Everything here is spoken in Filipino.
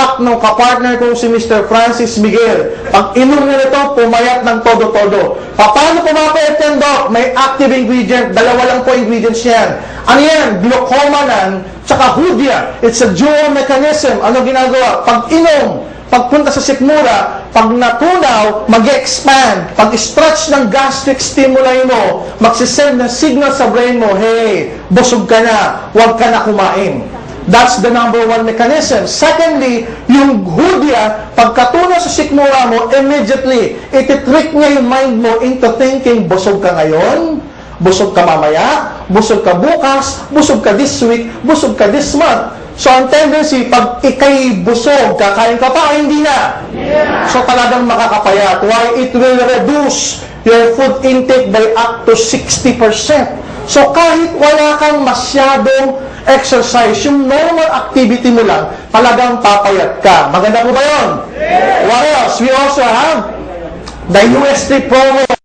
fact, nung kapartner ko si Mr. Francis Miguel, pag inom na nito, pumayat ng todo-todo. Paano pumapayat yan, Doc? May active ingredient, dalawa lang po ingredients yan. Ano yan? Glucomannan, tsaka Hoodia. It's a dual mechanism. Ano ginagawa? Pag inom, pagpunta sa sikmura, pag natunaw, mag-expand. Pag stretch ng gastric stimuli mo, magsisend na signal sa brain mo, hey, busog ka na, huwag ka na kumain. That's the number one mechanism. Secondly, yung Hoodia, pagkatunaw sa sikmura mo, immediately, ititrick niya yung mind mo into thinking, busog ka ngayon, busog ka mamaya, busog ka bukas, busog ka this week, busog ka this month. So, ang tendency, pag ikay busog, kakain ka pa, hindi na. So, talagang makakapayat. Why? It will reduce your food intake by up to 60%. So, kahit wala kang masyadong exercise, yung normal activity mo lang, talagang papayat ka. Maganda po ba yun? What else? We also have the UST promo.